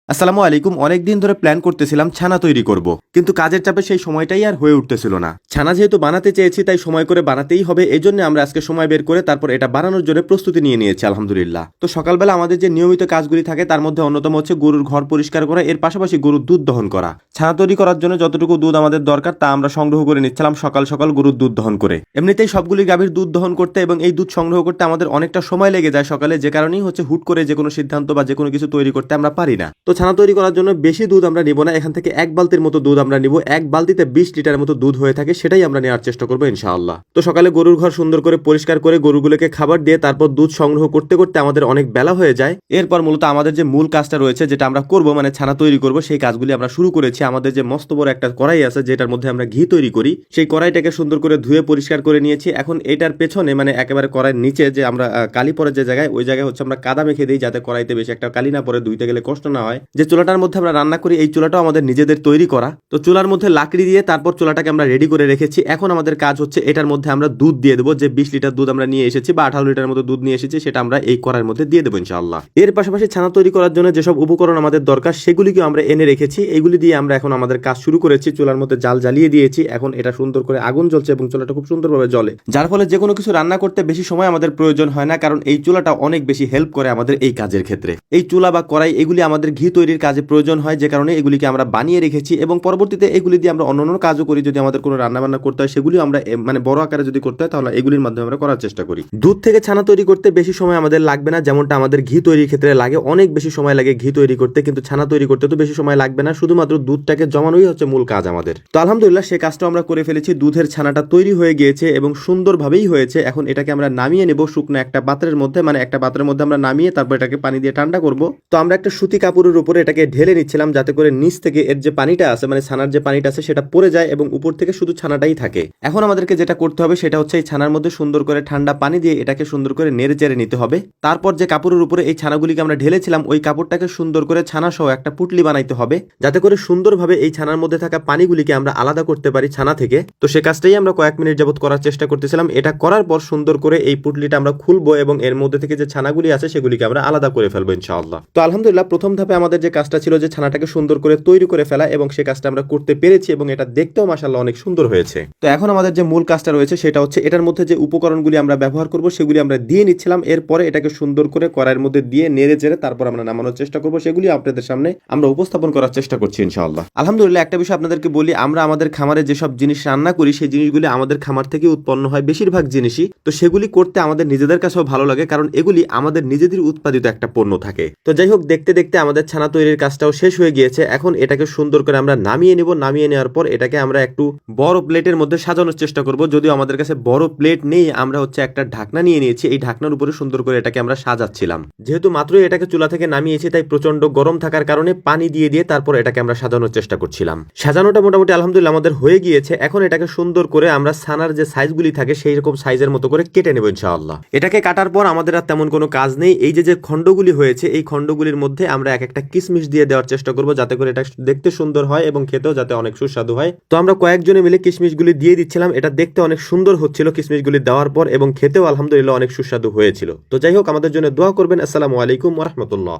আসসালামু আলাইকুম। অনেকদিন ধরে প্ল্যান করতেছিলাম ছানা তৈরি করব, কিন্তু কাজের চাপে সেই সময়টাই আর হয়ে উঠতেছিল না। ছানা যেহেতু বানাতে চেয়েছি তাই সময় করে বানাতেই হবে, এই জন্য আমরা আজকে সময় বের করে তারপর এটা বানানোর জন্য প্রস্তুতি নিয়ে নিয়েছি আলহামদুলিল্লাহ। তো সকালবেলা আমাদের যে নিয়মিত কাজগুলি থাকে তার মধ্যে অন্যতম হচ্ছে গরুর ঘর পরিষ্কার করা, এর পাশাপাশি গরুর দুধ দহন করা। ছানা তৈরি করার জন্য যতটুকু দুধ আমাদের দরকার তা আমরা সংগ্রহ করে নিচ্ছিলাম সকাল সকাল গরুর দুধ দহন করে। এমনিতেই সবগুলি গাভীর দুধ দহন করতে এবং এই দুধ সংগ্রহ করতে আমাদের অনেকটা সময় লেগে যায় সকালে, যে কারণেই হচ্ছে হুট করে যে কোনো সিদ্ধান্ত বা যে কোনো কিছু তৈরি করতে আমরা পারি না। তো ছানা তৈরি করার জন্য বেশি দুধ আমরা নিব না, এখান থেকে এক বালতির মতো দুধ আমরা নিব। এক বালতিতে 20 লিটারের মতো দুধ হয়ে থাকে, সেটাই আমরা নেওয়ার চেষ্টা করবো ইনশাআল্লাহ। তো সকালে গরুর ঘর সুন্দর করে পরিষ্কার করে গরুগুলোকে খাবার দিয়ে তারপর দুধ সংগ্রহ করতে করতে আমাদের অনেক বেলা হয়ে যায়। এরপর মূলত আমাদের যে মূল কাজটা রয়েছে, যেটা আমরা করব মানে ছানা তৈরি করব, সেই কাজগুলি আমরা শুরু করেছি। আমাদের যে মস্ত বড় একটা কড়াই আছে যেটার মধ্যে আমরা ঘি তৈরি করি, সেই কড়াইটাকে সুন্দর করে ধুয়ে পরিষ্কার করে নিয়েছি। এখন এটার পেছনে মানে একেবারে কড়াইয়ের নিচে যে আমরা কালি পরে যে জায়গায়, ওই জায়গায় হচ্ছে আমরা কাদা মেখে দিই যাতে কড়াইতে বেশি একটা কালি না পরে, ধুইতে গেলে কষ্ট না হয়। যে চুলাটার মধ্যে আমরা রান্না করি এই চুলাটাও আমাদের নিজেদের তৈরি করা। তো চুলার মধ্যে লাকড়ি দিয়ে তারপর চুলাটাকে আমরা রেডি করে রেখেছি। এখন আমাদের কাজ হচ্ছে এটার মধ্যে আমরা দুধ দিয়ে দেবো। যে 20 লিটার দুধ আমরা নিয়ে এসেছি বা 18 লিটার মতো দুধ নিয়ে এসেছি, সেটা আমরা এই কড়াইয়ের মধ্যে দিয়ে দেবো ইনশাআল্লাহ। এর পাশাপাশি ছানা তৈরি করার জন্য যেসব উপকরণ আমাদের দরকার সেগুলিকে আমরা এনে রেখেছি। এইগুলি দিয়ে আমরা এখন আমাদের কাজ শুরু করেছি। চুলার মধ্যে জাল জ্বালিয়ে দিয়েছি, এখন এটা সুন্দর করে আগুন জ্বলছে এবং চুলাটা খুব সুন্দরভাবে জ্বলে, যার ফলে যে কোনো কিছু রান্না করতে বেশি সময় আমাদের প্রয়োজন হয় না, কারণ এই চুলাটা অনেক বেশি হেল্প করে আমাদের এই কাজের ক্ষেত্রে। এই চুলা বা কড়াই এগুলি আমাদের ঘি তৈরির কাজে প্রয়োজন হয়, যে কারণে এগুলিকে আমরা বানিয়ে রেখেছি এবং পরবর্তীতে এগুলি দিয়ে আমরা অন্যান্য কাজও করি। যদি আমাদের কোনো রান্না বান্না করতে হয় সেগুলিও আমরা মানে বড় আকারে যদি করতে হয় তাহলে এগুলির মাধ্যমে আমরা করার চেষ্টা করি। দুধ থেকে ছানা তৈরি করতে বেশি সময় আমাদের লাগবে না, যেমনটা আমাদের ঘি তৈরির ক্ষেত্রে লাগে। অনেক বেশি সময় লাগে ঘি তৈরি করতে, কিন্তু ছানা তৈরি করতে তো বেশি সময় লাগবে না, শুধুমাত্র দুধটাকে জমানোই হচ্ছে মূল কাজ আমাদের। তো আলহামদুলিল্লাহ সেই কাজটা আমরা করে ফেলেছি। দুধের ছানাটা তৈরি হয়ে গিয়েছে এবং সুন্দরভাবেই হয়েছে। এখন এটাকে আমরা নামিয়ে নেব শুকনো একটা পাত্রের মধ্যে, মানে একটা পাত্রের মধ্যে আমরা নামিয়ে তারপর এটাকে পানি দিয়ে ঠান্ডা করব। তো আমরা একটা সুতি কাপড়ের উপরে এটাকে ঢেলে নিচ্ছিলাম যাতে করে নিচ থেকে এর যে পানিটা আছে মানে ছানার যে পানিটা আছে সেটা পড়ে যায় এবং উপর থেকে শুধু ছানাটাই থাকে। এখন আমাদেরকে যেটা করতে হবে সেটা হচ্ছে এই ছানার মধ্যে সুন্দর করে ঠান্ডা পানি দিয়ে এটাকে সুন্দর করে নেড়ে চেড়ে নিতে হবে। তারপর যে কাপড়ের উপরে এই ছানাগুলিকে আমরা ঢেলেছিলাম ওই কাপড়টাকে সুন্দর করে ছানা সহ একটা পুটলি বানাইতে হবে, যাতে করে সুন্দরভাবে এই ছানার মধ্যে থাকা পানিগুলিকে আমরা আলাদা করতে পারি ছানা থেকে। তো সে কাজটাই আমরা কয়েক মিনিট যাবত করার চেষ্টা করতেছিলাম। এটা করার পর সুন্দর করে এই পুটলিটা আমরা খুলবো এবং এর মধ্যে থেকে যে ছানাগুলি আছে সেগুলিকে আমরা আলাদা করে ফেলবো ইনশাআল্লাহ। তো আলহামদুলিল্লাহ প্রথম ধাপে আমাদের যে কাজটা ছিল যে ছানাটাকে সুন্দর করে তৈরি করে ফেলা, এবং সে কাজটা আমরা করতে পেরেছি এবং এটা দেখতেও মাশাআল্লাহ অনেক সুন্দর হয়েছে। তো এখন আমাদের যে মূল কাজটা রয়েছে সেটা হচ্ছে এটার মধ্যে যে উপকরণগুলি আমরা ব্যবহার করব সেগুলি আমরা দিয়ে নিচ্ছিলাম। এরপরে এটাকে সুন্দর করে কড়াইয়ের মধ্যে দিয়ে নেড়ে চেড়ে তারপর আমরা নামানোর চেষ্টা করব। সেগুলি আপনাদের সামনে আমরা উপস্থাপন করার চেষ্টা করছি ইনশাআল্লাহ। আলহামদুলিল্লাহ একটা বিষয় আপনাদেরকে বলি, আমরা আমাদের খামারে যেসব জিনিস রান্না করি সেই জিনিসগুলি আমাদের খামার থেকে উৎপন্ন হয় বেশিরভাগ জিনিসই। তো সেগুলি করতে আমাদের নিজেদের কাছেও ভালো লাগে, কারণ এগুলি আমাদের নিজেদের উৎপাদিত একটা পণ্য থাকে। তো যাই হোক, দেখতে দেখতে আমাদের ছানা তৈরির কাজটাও শেষ হয়ে গিয়েছে। এখন এটাকে সুন্দর করে আমরা নামিয়ে নেব। নামিয়ে নেওয়ার পর এটাকে আমরা একটু বড় প্লেটের মধ্যে সাজানোর চেষ্টা করব। যদিও আমাদের কাছে বড় প্লেট নেই, আমরা হচ্ছে একটা ঢাকনা নিয়ে নিয়েছি। এই ঢাকনার উপরে সুন্দর করে এটাকে আমরা সাজাচ্ছিলাম। যেহেতু মাত্রই এটাকে চুলা থেকে নামিয়েছি তাই প্রচন্ড গরম থাকার কারণে পানি দিয়ে দিয়ে তারপর এটাকে আমরা সাজানোর চেষ্টা করছিলাম। সাজানোটা মোটামুটি আলহামদুলিল্লাহ আমাদের হয়ে গিয়েছে। এখন এটাকে সুন্দর করে আমরা ছানার যে সাইজগুলি থাকে সেই রকম সাইজের মতো করে কেটে নেব ইনশাআল্লাহ। এটাকে কাটার পর আমাদের আর তেমন কোনো কাজ নেই। এই যে খণ্ডগুলি হয়েছে এই খণ্ডগুলির মধ্যে আমরা এক একটা কিশমিশ দিয়ে দেওয়ার চেষ্টা করব, যাতে করে এটা দেখতে সুন্দর হয় এবং খেতেও যাতে অনেক সুস্বাদু হয়। তো আমরা কয়েকজনে মিলে কিশমিশগুলি দিয়ে দিচ্ছিলাম। এটা দেখতে অনেক সুন্দর হচ্ছিল কিশমিশগুলি দেওয়ার পর, এবং খেতেও আলহামদুলিল্লাহ অনেক সুস্বাদু হয়েছিল। তো যাই হোক, আমাদের জন্য দোয়া করবেন। আসসালামু আলাইকুম ওয়া রাহমাতুল্লাহ।